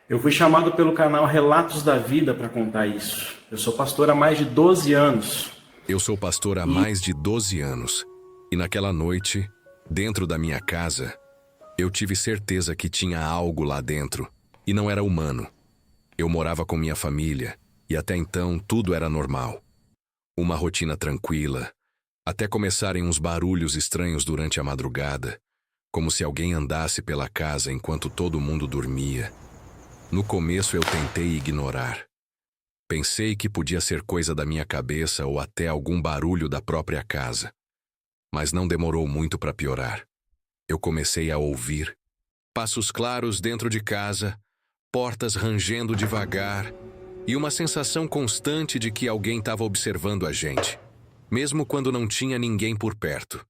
Eu fui chamado pelo canal Relatos da Vida para contar isso. Eu sou pastor há mais de 12 anos. Eu sou pastor há E mais de 12 anos. E naquela noite, dentro da minha casa, eu tive certeza que tinha algo lá dentro. E não era humano. Eu morava com minha família. E até então, tudo era normal. Uma rotina tranquila. Até começarem uns barulhos estranhos durante a madrugada. Como se alguém andasse pela casa enquanto todo mundo dormia. No começo eu tentei ignorar. Pensei que podia ser coisa da minha cabeça ou até algum barulho da própria casa. Mas não demorou muito para piorar. Eu comecei a ouvir passos claros dentro de casa, portas rangendo devagar e uma sensação constante de que alguém estava observando a gente, mesmo quando não tinha ninguém por perto.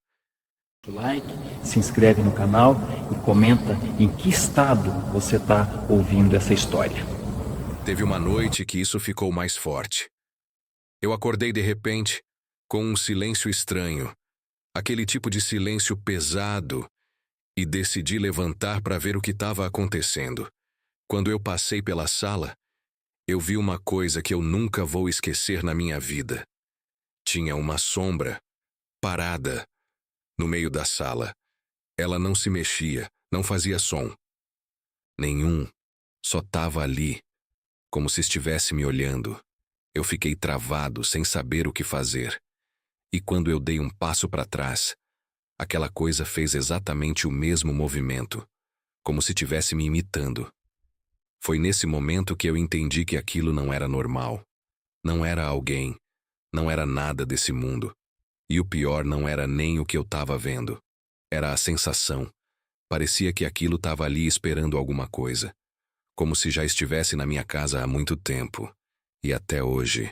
Like, se inscreve no canal e comenta em que estado você está ouvindo essa história. Teve uma noite que isso ficou mais forte. Eu acordei de repente com um silêncio estranho, aquele tipo de silêncio pesado, e decidi levantar para ver o que estava acontecendo. Quando eu passei pela sala, eu vi uma coisa que eu nunca vou esquecer na minha vida. Tinha uma sombra, parada, no meio da sala. Ela não se mexia, não fazia som. Nenhum, só estava ali, como se estivesse me olhando. Eu fiquei travado, sem saber o que fazer. E quando eu dei um passo para trás, aquela coisa fez exatamente o mesmo movimento, como se estivesse me imitando. Foi nesse momento que eu entendi que aquilo não era normal. Não era alguém, não era nada desse mundo. E o pior não era nem o que eu estava vendo. Era a sensação. Parecia que aquilo estava ali esperando alguma coisa. Como se já estivesse na minha casa há muito tempo. E até hoje,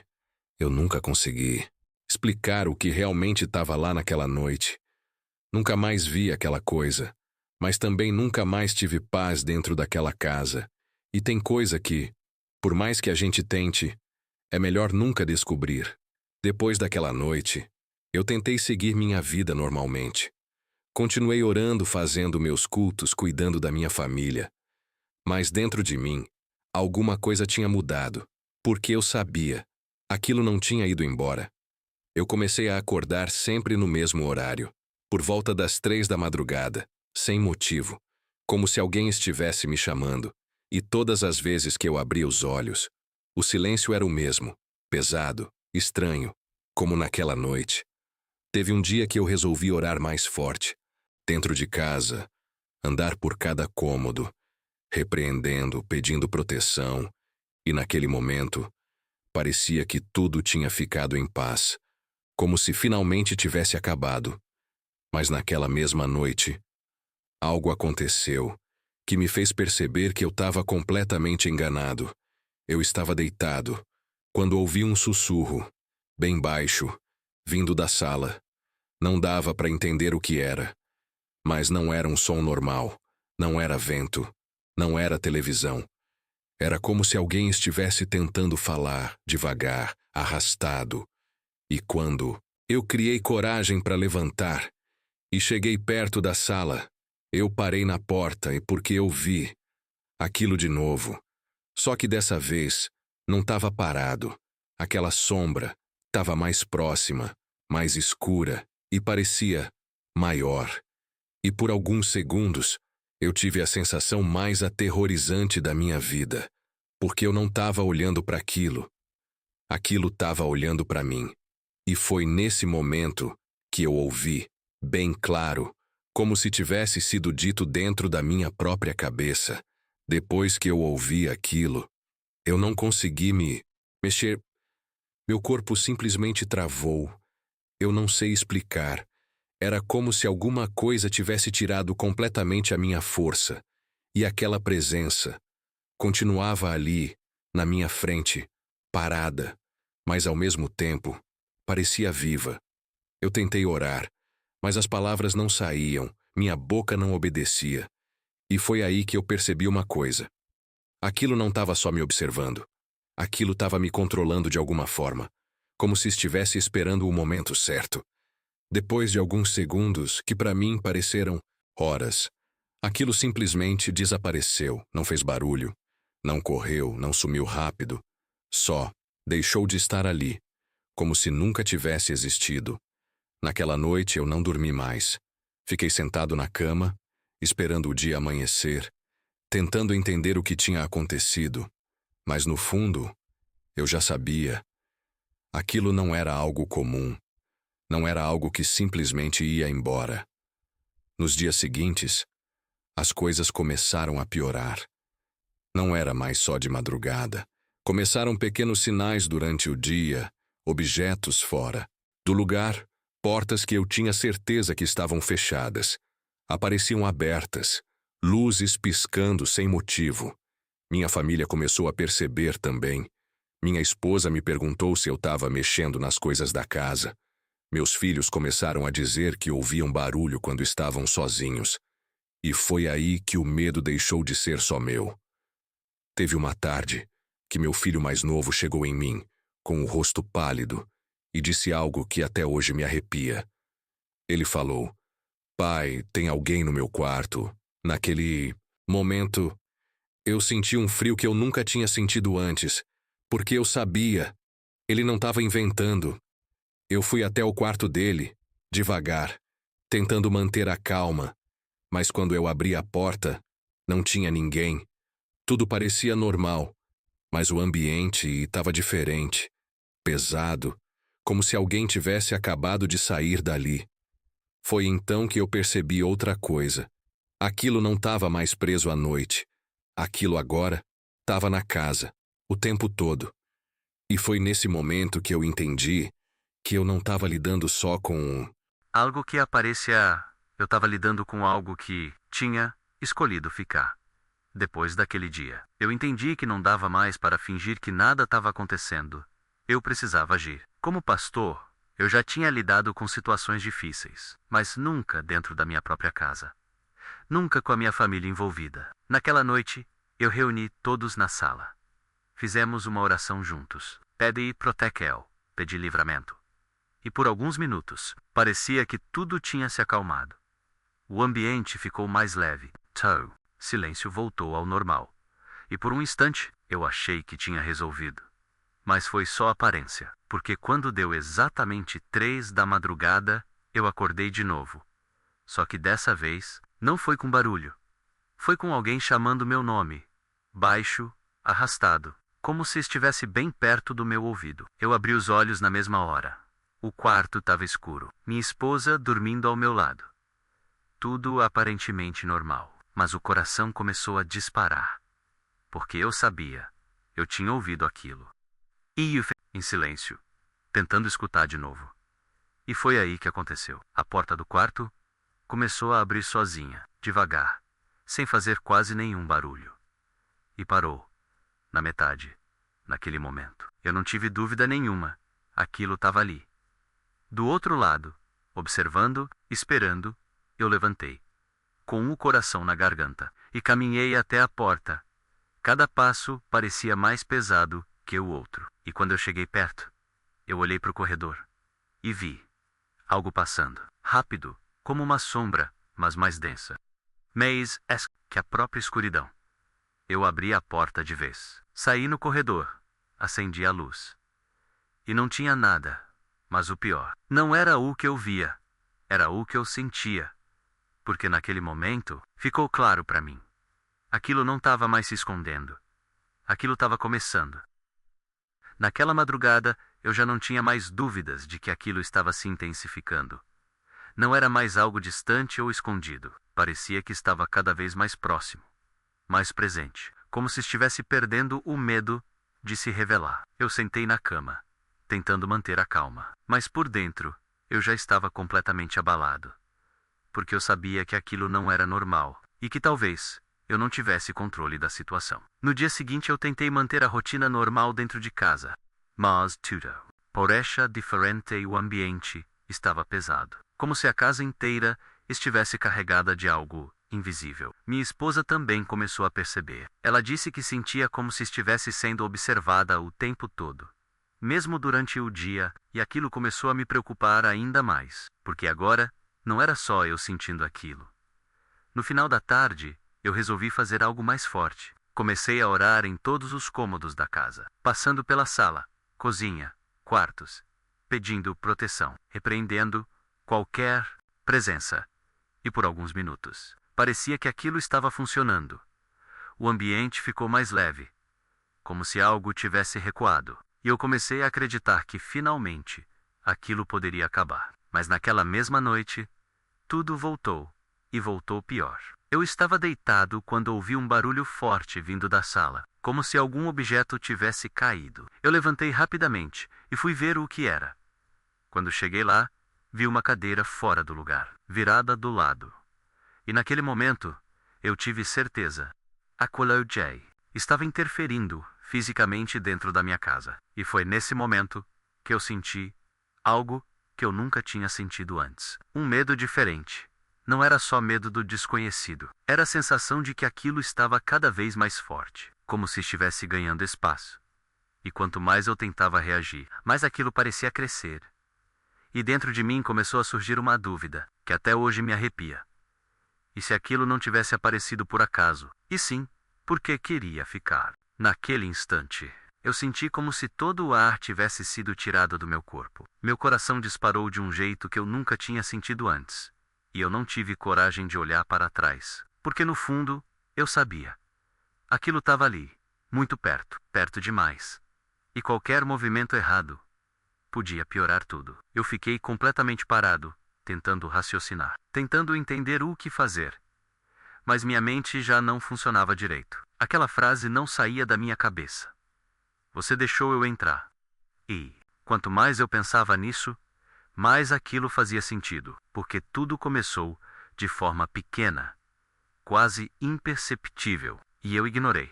eu nunca consegui explicar o que realmente estava lá naquela noite. Nunca mais vi aquela coisa, mas também nunca mais tive paz dentro daquela casa. E tem coisa que, por mais que a gente tente, é melhor nunca descobrir. Depois daquela noite, eu tentei seguir minha vida normalmente. Continuei orando, fazendo meus cultos, cuidando da minha família. Mas dentro de mim, alguma coisa tinha mudado, porque eu sabia, aquilo não tinha ido embora. Eu comecei a acordar sempre no mesmo horário, por volta das 3 da madrugada, sem motivo, como se alguém estivesse me chamando, e todas as vezes que eu abria os olhos, o silêncio era o mesmo, pesado, estranho, como naquela noite. Teve um dia que eu resolvi orar mais forte, dentro de casa, andar por cada cômodo, repreendendo, pedindo proteção, e naquele momento, parecia que tudo tinha ficado em paz, como se finalmente tivesse acabado. Mas naquela mesma noite, algo aconteceu que me fez perceber que eu estava completamente enganado. Eu estava deitado, quando ouvi um sussurro, bem baixo, vindo da sala. Não dava para entender o que era, mas não era um som normal, não era vento, não era televisão. Era como se alguém estivesse tentando falar, devagar, arrastado. E quando eu criei coragem para levantar e cheguei perto da sala, eu parei na porta e porque eu vi aquilo de novo. Só que dessa vez não estava parado. Aquela sombra estava mais próxima, mais escura e parecia maior. E por alguns segundos, eu tive a sensação mais aterrorizante da minha vida, porque eu não estava olhando para aquilo. Aquilo estava olhando para mim. E foi nesse momento que eu ouvi, bem claro, como se tivesse sido dito dentro da minha própria cabeça. Depois que eu ouvi aquilo, eu não consegui me mexer. Meu corpo simplesmente travou. Eu não sei explicar. Era como se alguma coisa tivesse tirado completamente a minha força. E aquela presença continuava ali, na minha frente, parada, mas ao mesmo tempo, parecia viva. Eu tentei orar, mas as palavras não saíam, minha boca não obedecia. E foi aí que eu percebi uma coisa. Aquilo não estava só me observando. Aquilo estava me controlando de alguma forma, como se estivesse esperando o momento certo. Depois de alguns segundos, que para mim pareceram horas, aquilo simplesmente desapareceu, não fez barulho, Não correu, não sumiu rápido. Só deixou de estar ali, como se nunca tivesse existido. Naquela noite eu não dormi mais. Fiquei sentado na cama, esperando o dia amanhecer, tentando entender o que tinha acontecido. Mas no fundo, eu já sabia. Aquilo não era algo comum. Não era algo que simplesmente ia embora. Nos dias seguintes, as coisas começaram a piorar. Não era mais só de madrugada. Começaram pequenos sinais durante o dia, objetos fora do lugar, portas que eu tinha certeza que estavam fechadas. Apareciam abertas, luzes piscando sem motivo. Minha família começou a perceber também. Minha esposa me perguntou se eu estava mexendo nas coisas da casa. Meus filhos começaram a dizer que ouviam barulho quando estavam sozinhos. E foi aí que o medo deixou de ser só meu. Teve uma tarde que meu filho mais novo chegou em mim, com o rosto pálido, e disse algo que até hoje me arrepia. Ele falou: "Pai, tem alguém no meu quarto." Naquele momento, eu senti um frio que eu nunca tinha sentido antes, porque eu sabia. Ele não estava inventando. Eu fui até o quarto dele, devagar, tentando manter a calma, mas quando eu abri a porta, não tinha ninguém. Tudo parecia normal, mas o ambiente estava diferente, pesado, como se alguém tivesse acabado de sair dali. Foi então que eu percebi outra coisa. Aquilo não estava mais preso à noite. Aquilo agora estava na casa, o tempo todo. E foi nesse momento que eu entendi que eu não estava lidando só com algo que aparecia. Eu estava lidando com algo que tinha escolhido ficar. Depois daquele dia, eu entendi que não dava mais para fingir que nada estava acontecendo. Eu precisava agir. Como pastor, eu já tinha lidado com situações difíceis, mas nunca dentro da minha própria casa. Nunca com a minha família envolvida. Naquela noite, eu reuni todos na sala. Fizemos uma oração juntos. Pedi protekel, pedi livramento. E por alguns minutos, parecia que tudo tinha se acalmado. O ambiente ficou mais leve. Silêncio voltou ao normal. E por um instante, eu achei que tinha resolvido. Mas foi só aparência, porque quando deu exatamente 3 da madrugada, eu acordei de novo. Só que dessa vez, não foi com barulho. Foi com alguém chamando meu nome, baixo, arrastado, como se estivesse bem perto do meu ouvido. Eu abri os olhos na mesma hora. O quarto estava escuro. Minha esposa dormindo ao meu lado. Tudo aparentemente normal. Mas o coração começou a disparar. Porque eu sabia. Eu tinha ouvido aquilo. E em silêncio, tentando escutar de novo. E foi aí que aconteceu. A porta do quarto começou a abrir sozinha, devagar, sem fazer quase nenhum barulho. E parou, na metade, naquele momento. Eu não tive dúvida nenhuma. Aquilo estava ali. Do outro lado, observando, esperando, eu levantei, com o coração na garganta, e caminhei até a porta. Cada passo parecia mais pesado que o outro. E quando eu cheguei perto, eu olhei para o corredor e vi algo passando, rápido, como uma sombra, mas mais densa. Mais que a própria escuridão. Eu abri a porta de vez. Saí no corredor, acendi a luz. E não tinha nada, mas o pior, não era o que eu via, era o que eu sentia. Porque naquele momento, ficou claro para mim. Aquilo não estava mais se escondendo. Aquilo estava começando. Naquela madrugada, eu já não tinha mais dúvidas de que aquilo estava se intensificando. Não era mais algo distante ou escondido. Parecia que estava cada vez mais próximo, mais presente, como se estivesse perdendo o medo de se revelar. Eu sentei na cama, tentando manter a calma. Mas por dentro, eu já estava completamente abalado. Porque eu sabia que aquilo não era normal, e que talvez eu não tivesse controle da situação. No dia seguinte eu tentei manter a rotina normal dentro de casa, mas tudo, por essa diferente, o ambiente estava pesado, como se a casa inteira estivesse carregada de algo invisível. Minha esposa também começou a perceber. Ela disse que sentia como se estivesse sendo observada o tempo todo, mesmo durante o dia, e aquilo começou a me preocupar ainda mais, porque agora não era só eu sentindo aquilo. No final da tarde, eu resolvi fazer algo mais forte. Comecei a orar em todos os cômodos da casa, passando pela sala, cozinha, quartos, pedindo proteção, repreendendo qualquer presença. E por alguns minutos, parecia que aquilo estava funcionando. O ambiente ficou mais leve, como se algo tivesse recuado. E eu comecei a acreditar que, finalmente, aquilo poderia acabar. Mas naquela mesma noite, tudo voltou, e voltou pior. Eu estava deitado quando ouvi um barulho forte vindo da sala, como se algum objeto tivesse caído. Eu levantei rapidamente e fui ver o que era. Quando cheguei lá, vi uma cadeira fora do lugar, virada do lado. E naquele momento, eu tive certeza. Aquilo J estava interferindo fisicamente dentro da minha casa. E foi nesse momento que eu senti algo que eu nunca tinha sentido antes. Um medo diferente. Não era só medo do desconhecido. Era a sensação de que aquilo estava cada vez mais forte, como se estivesse ganhando espaço. E quanto mais eu tentava reagir, mais aquilo parecia crescer. E dentro de mim começou a surgir uma dúvida, que até hoje me arrepia. E se aquilo não tivesse aparecido por acaso? E sim, porque queria ficar. Naquele instante, eu senti como se todo o ar tivesse sido tirado do meu corpo. Meu coração disparou de um jeito que eu nunca tinha sentido antes. E eu não tive coragem de olhar para trás, porque no fundo, eu sabia. Aquilo estava ali, muito perto, perto demais. E qualquer movimento errado podia piorar tudo. Eu fiquei completamente parado, tentando raciocinar, tentando entender o que fazer. Mas minha mente já não funcionava direito. Aquela frase não saía da minha cabeça. Você deixou eu entrar. E, quanto mais eu pensava nisso, mais aquilo fazia sentido, porque tudo começou de forma pequena, quase imperceptível, e eu ignorei.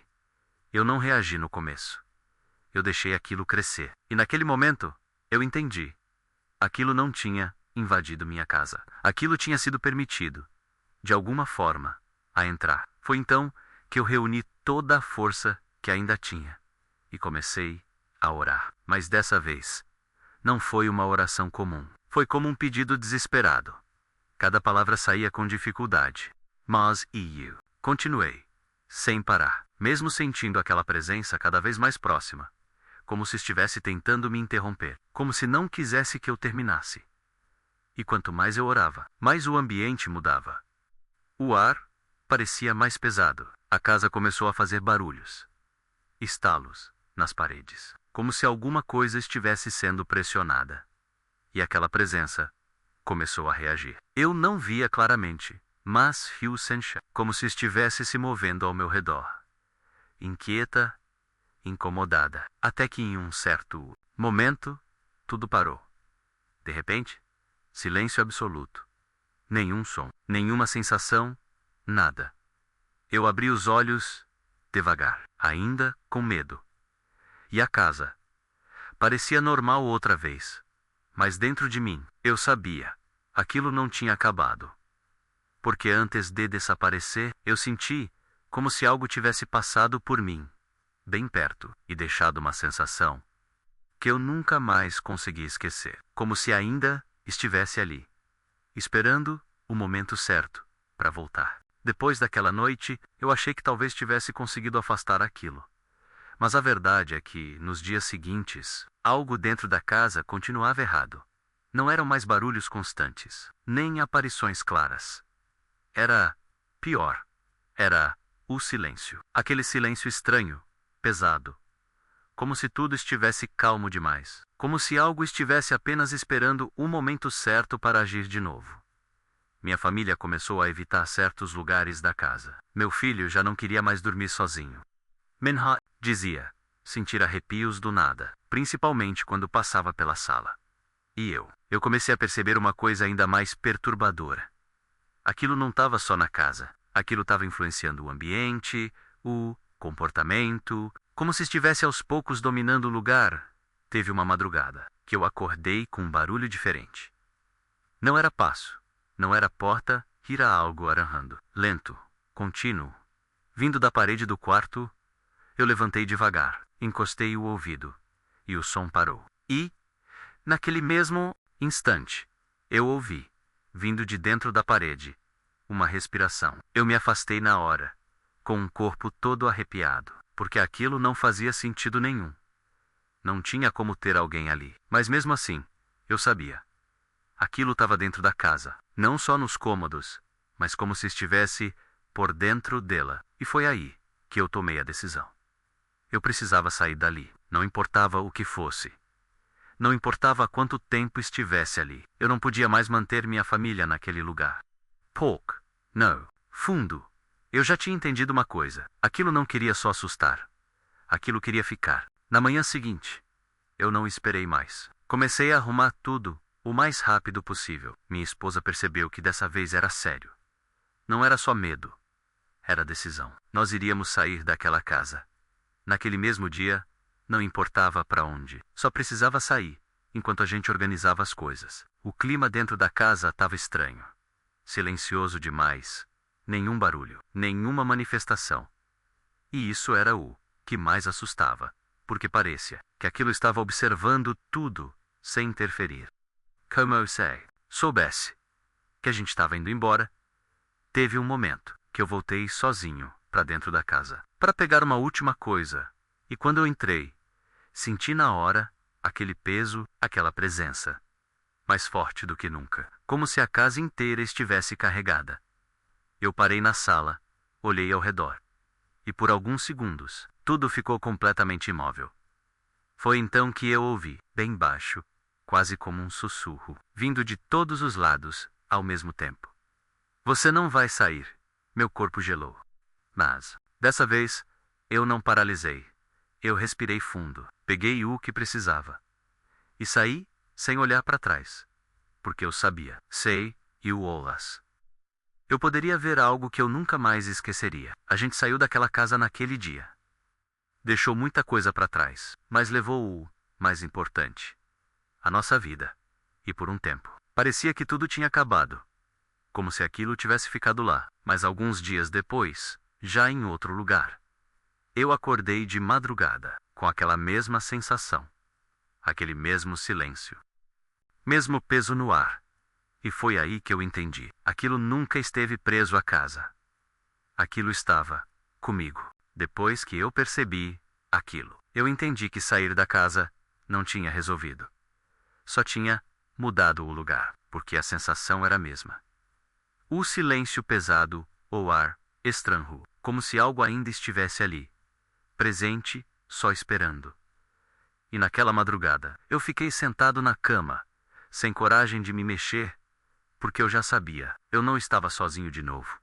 Eu não reagi no começo. Eu deixei aquilo crescer. E naquele momento, eu entendi. Aquilo não tinha invadido minha casa. Aquilo tinha sido permitido, de alguma forma, a entrar. Foi então que eu reuni toda a força que ainda tinha e comecei a orar. Mas dessa vez, não foi uma oração comum. Foi como um pedido desesperado. Cada palavra saía com dificuldade. Mas eu continuei, sem parar, mesmo sentindo aquela presença cada vez mais próxima, como se estivesse tentando me interromper, como se não quisesse que eu terminasse. E quanto mais eu orava, mais o ambiente mudava. O ar parecia mais pesado. A casa começou a fazer barulhos, estalos nas paredes, como se alguma coisa estivesse sendo pressionada. E aquela presença começou a reagir. Eu não via claramente, mas Hugh Sancha, como se estivesse se movendo ao meu redor. Inquieta, incomodada, até que em um certo momento, tudo parou. De repente, silêncio absoluto. Nenhum som, nenhuma sensação, nada. Eu abri os olhos devagar, ainda com medo. E a casa parecia normal outra vez. Mas dentro de mim, eu sabia, aquilo não tinha acabado. Porque antes de desaparecer, eu senti como se algo tivesse passado por mim, bem perto, e deixado uma sensação que eu nunca mais consegui esquecer. Como se ainda estivesse ali, esperando o momento certo para voltar. Depois daquela noite, eu achei que talvez tivesse conseguido afastar aquilo. Mas a verdade é que, nos dias seguintes, algo dentro da casa continuava errado. Não eram mais barulhos constantes, nem aparições claras. Era pior. Era o silêncio. Aquele silêncio estranho, pesado. Como se tudo estivesse calmo demais. Como se algo estivesse apenas esperando o momento certo para agir de novo. Minha família começou a evitar certos lugares da casa. Meu filho já não queria mais dormir sozinho. Menha dizia sentir arrepios do nada, principalmente quando passava pela sala. E eu comecei a perceber uma coisa ainda mais perturbadora. Aquilo não estava só na casa. Aquilo estava influenciando o ambiente, o comportamento, como se estivesse aos poucos dominando o lugar. Teve uma madrugada que eu acordei com um barulho diferente. Não era passo, não era porta, era algo arranhando. Lento, contínuo, vindo da parede do quarto. Eu levantei devagar, encostei o ouvido, e o som parou. E, naquele mesmo instante, eu ouvi, vindo de dentro da parede, uma respiração. Eu me afastei na hora, com um corpo todo arrepiado, porque aquilo não fazia sentido nenhum. Não tinha como ter alguém ali. Mas mesmo assim, eu sabia. Aquilo estava dentro da casa, não só nos cômodos, mas como se estivesse por dentro dela. E foi aí que eu tomei a decisão. Eu precisava sair dali, não importava o que fosse. Não importava quanto tempo estivesse ali. Eu não podia mais manter minha família naquele lugar. Pouco. Não. Fundo. Eu já tinha entendido uma coisa. Aquilo não queria só assustar. Aquilo queria ficar. Na manhã seguinte, eu não esperei mais. Comecei a arrumar tudo o mais rápido possível. Minha esposa percebeu que dessa vez era sério. Não era só medo. Era decisão. Nós iríamos sair daquela casa. Naquele mesmo dia, não importava para onde. Só precisava sair, enquanto a gente organizava as coisas. O clima dentro da casa estava estranho. Silencioso demais. Nenhum barulho, nenhuma manifestação. E isso era o que mais assustava, porque parecia que aquilo estava observando tudo sem interferir. Como eu soubesse que a gente estava indo embora, teve um momento que eu voltei sozinho para dentro da casa, para pegar uma última coisa. E quando eu entrei, senti na hora aquele peso, aquela presença, mais forte do que nunca, como se a casa inteira estivesse carregada. Eu parei na sala, olhei ao redor, e por alguns segundos, tudo ficou completamente imóvel. Foi então que eu ouvi, bem baixo, quase como um sussurro, vindo de todos os lados, ao mesmo tempo. Você não vai sair. Meu corpo gelou. Mas, dessa vez, eu não paralisei. Eu respirei fundo, peguei o que precisava. E saí sem olhar para trás. Porque eu sabia, sei e o olas. Eu poderia ver algo que eu nunca mais esqueceria. A gente saiu daquela casa naquele dia. Deixou muita coisa para trás, mas levou o mais importante. A nossa vida. E por um tempo, parecia que tudo tinha acabado. Como se aquilo tivesse ficado lá. Mas alguns dias depois, já em outro lugar, eu acordei de madrugada, com aquela mesma sensação. Aquele mesmo silêncio. Mesmo peso no ar. E foi aí que eu entendi. Aquilo nunca esteve preso à casa. Aquilo estava comigo. Depois que eu percebi aquilo, eu entendi que sair da casa não tinha resolvido. Só tinha mudado o lugar, porque a sensação era a mesma. O silêncio pesado, ou ar estranho, como se algo ainda estivesse ali, presente, só esperando. E naquela madrugada, eu fiquei sentado na cama, sem coragem de me mexer, porque eu já sabia, eu não estava sozinho de novo.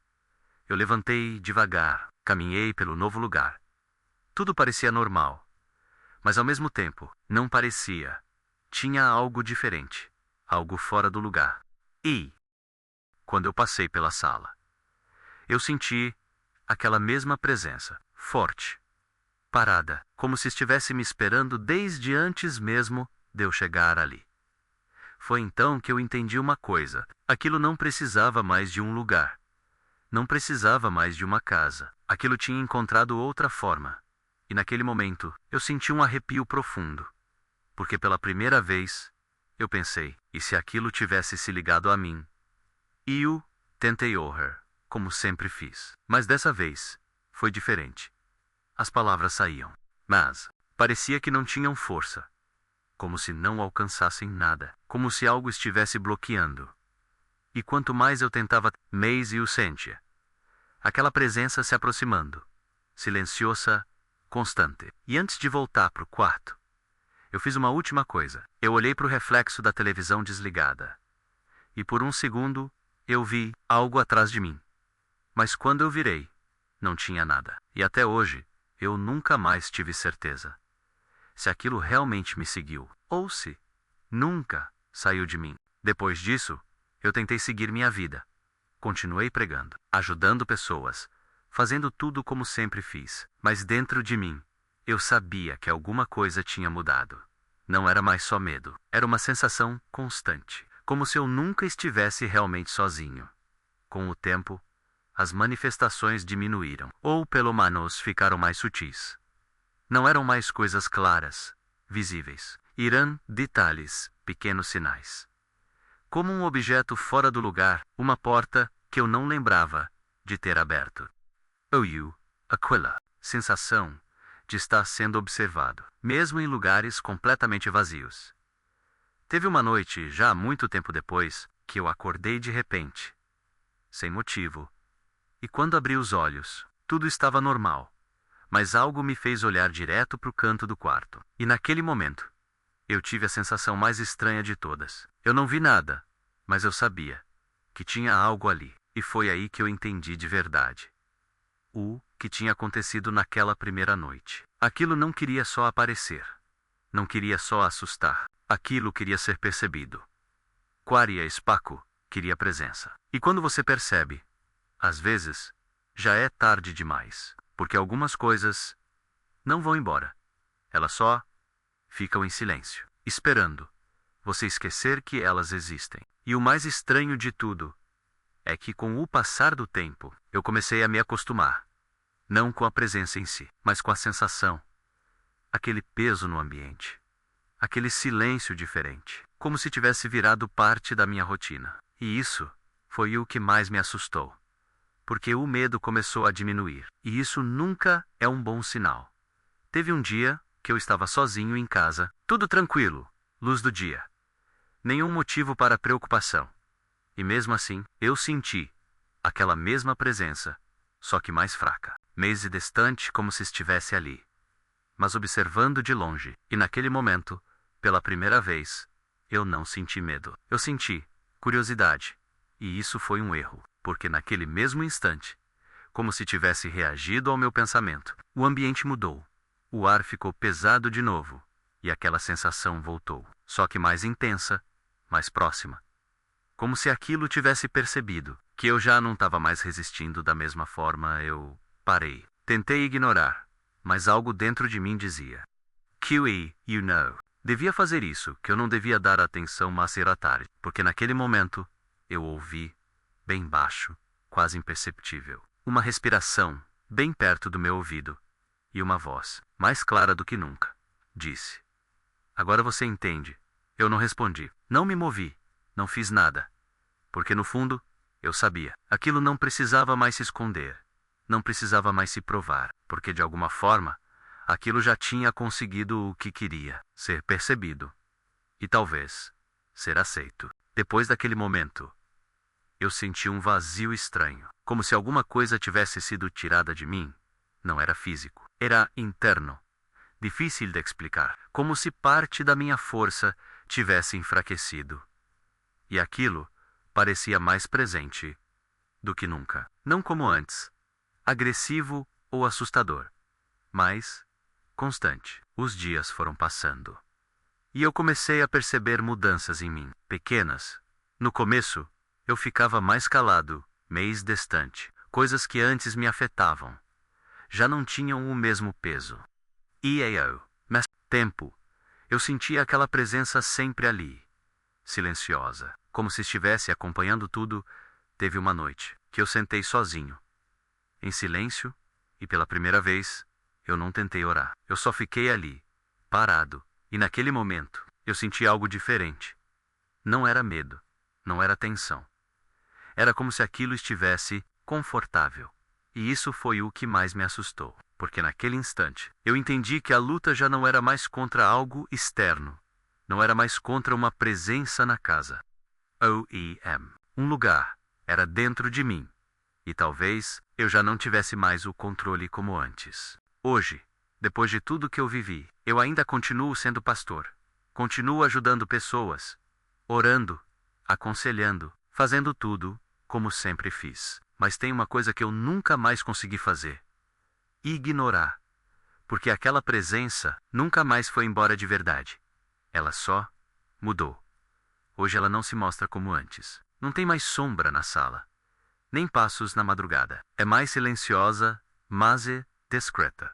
Eu levantei devagar, caminhei pelo novo lugar. Tudo parecia normal, mas ao mesmo tempo, não parecia. Tinha algo diferente, algo fora do lugar. E, quando eu passei pela sala, eu senti aquela mesma presença, forte, parada, como se estivesse me esperando desde antes mesmo de eu chegar ali. Foi então que eu entendi uma coisa. Aquilo não precisava mais de um lugar. Não precisava mais de uma casa. Aquilo tinha encontrado outra forma. E naquele momento, eu senti um arrepio profundo. Porque pela primeira vez, eu pensei, e se aquilo tivesse se ligado a mim? E eu tentei orar, como sempre fiz. Mas dessa vez, foi diferente. As palavras saíam, mas parecia que não tinham força. Como se não alcançassem nada. Como se algo estivesse bloqueando. E quanto mais eu tentava, mais eu sentia aquela presença se aproximando, silenciosa, constante. E antes de voltar para o quarto, eu fiz uma última coisa. Eu olhei para o reflexo da televisão desligada. E por um segundo, eu vi algo atrás de mim. Mas quando eu virei, não tinha nada. E até hoje, eu nunca mais tive certeza se aquilo realmente me seguiu, ou se nunca saiu de mim. Depois disso, eu tentei seguir minha vida. Continuei pregando, ajudando pessoas, fazendo tudo como sempre fiz. Mas dentro de mim, eu sabia que alguma coisa tinha mudado. Não era mais só medo, era uma sensação constante, como se eu nunca estivesse realmente sozinho. Com o tempo, as manifestações diminuíram, ou pelo menos ficaram mais sutis. Não eram mais coisas claras, visíveis. Eram detalhes, pequenos sinais. Como um objeto fora do lugar, uma porta que eu não lembrava de ter aberto. Ou eu Aquila sensação de estar sendo observado, mesmo em lugares completamente vazios. Teve uma noite, já há muito tempo depois, que eu acordei de repente, sem motivo, e quando abri os olhos, tudo estava normal, mas algo me fez olhar direto para o canto do quarto. E naquele momento, eu tive a sensação mais estranha de todas. Eu não vi nada, mas eu sabia que tinha algo ali, e foi aí que eu entendi de verdade o que tinha acontecido naquela primeira noite. Aquilo não queria só aparecer, não queria só assustar, aquilo queria ser percebido. Quaria Spaco queria presença. E quando você percebe, às vezes, já é tarde demais, porque algumas coisas não vão embora. Elas só ficam em silêncio, esperando você esquecer que elas existem. E o mais estranho de tudo é que com o passar do tempo, eu comecei a me acostumar, não com a presença em si, mas com a sensação, aquele peso no ambiente, aquele silêncio diferente, como se tivesse virado parte da minha rotina. E isso foi o que mais me assustou, porque o medo começou a diminuir, e isso nunca é um bom sinal. Teve um dia que eu estava sozinho em casa, tudo tranquilo, luz do dia, nenhum motivo para preocupação. E mesmo assim, eu senti aquela mesma presença, só que mais fraca, meio distante, como se estivesse ali, mas observando de longe. E naquele momento, pela primeira vez, eu não senti medo. Eu senti curiosidade, e isso foi um erro, porque naquele mesmo instante, como se tivesse reagido ao meu pensamento, o ambiente mudou, o ar ficou pesado de novo, e aquela sensação voltou, só que mais intensa, mais próxima. Como se aquilo tivesse percebido que eu já não estava mais resistindo da mesma forma. Eu parei. Tentei ignorar, mas algo dentro de mim dizia: QE, you know. Devia fazer isso, que eu não devia dar atenção, mas era tarde, porque naquele momento eu ouvi, bem baixo, quase imperceptível, uma respiração bem perto do meu ouvido, e uma voz, mais clara do que nunca, disse: agora você entende. Eu não respondi, não me movi, não fiz nada, porque no fundo, eu sabia. Aquilo não precisava mais se esconder, não precisava mais se provar, porque de alguma forma, aquilo já tinha conseguido o que queria, ser percebido, e talvez, ser aceito. Depois daquele momento, eu senti um vazio estranho, como se alguma coisa tivesse sido tirada de mim. Não era físico, era interno, difícil de explicar, como se parte da minha força tivesse enfraquecido. E aquilo parecia mais presente do que nunca. Não como antes, agressivo ou assustador, mas constante. Os dias foram passando, e eu comecei a perceber mudanças em mim, pequenas. No começo, eu ficava mais calado, meio distante. Coisas que antes me afetavam já não tinham o mesmo peso. Mas tempo, eu sentia aquela presença sempre ali, silenciosa, como se estivesse acompanhando tudo. Teve uma noite que eu sentei sozinho, em silêncio, e pela primeira vez, eu não tentei orar. Eu só fiquei ali, parado, e naquele momento, eu senti algo diferente. Não era medo, não era tensão. Era como se aquilo estivesse confortável. E isso foi o que mais me assustou, porque naquele instante, eu entendi que a luta já não era mais contra algo externo, não era mais contra uma presença na casa. OEM. Um lugar era dentro de mim, e talvez eu já não tivesse mais o controle como antes. Hoje, depois de tudo que eu vivi, eu ainda continuo sendo pastor, continuo ajudando pessoas, orando, aconselhando, fazendo tudo como sempre fiz. Mas tem uma coisa que eu nunca mais consegui fazer: ignorar. Porque aquela presença nunca mais foi embora de verdade. Ela só mudou. Hoje ela não se mostra como antes. Não tem mais sombra na sala, nem passos na madrugada. É mais silenciosa, mas é discreta.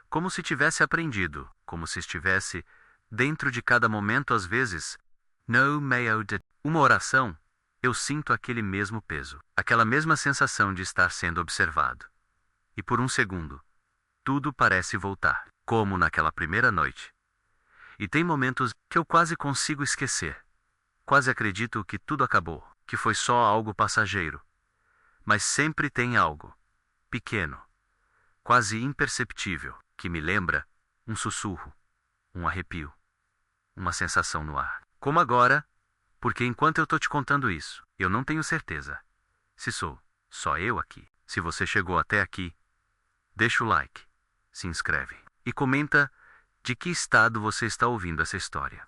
Como se tivesse aprendido, como se estivesse dentro de cada momento. Às vezes, no meio de uma oração, eu sinto aquele mesmo peso, aquela mesma sensação de estar sendo observado. E por um segundo, tudo parece voltar, como naquela primeira noite. E tem momentos que eu quase consigo esquecer. Quase acredito que tudo acabou, que foi só algo passageiro. Mas sempre tem algo pequeno, quase imperceptível, que me lembra um sussurro, um arrepio, uma sensação no ar. Como agora, porque enquanto eu tô te contando isso, eu não tenho certeza se sou só eu aqui. Se você chegou até aqui, deixa o like, se inscreve e comenta de que estado você está ouvindo essa história.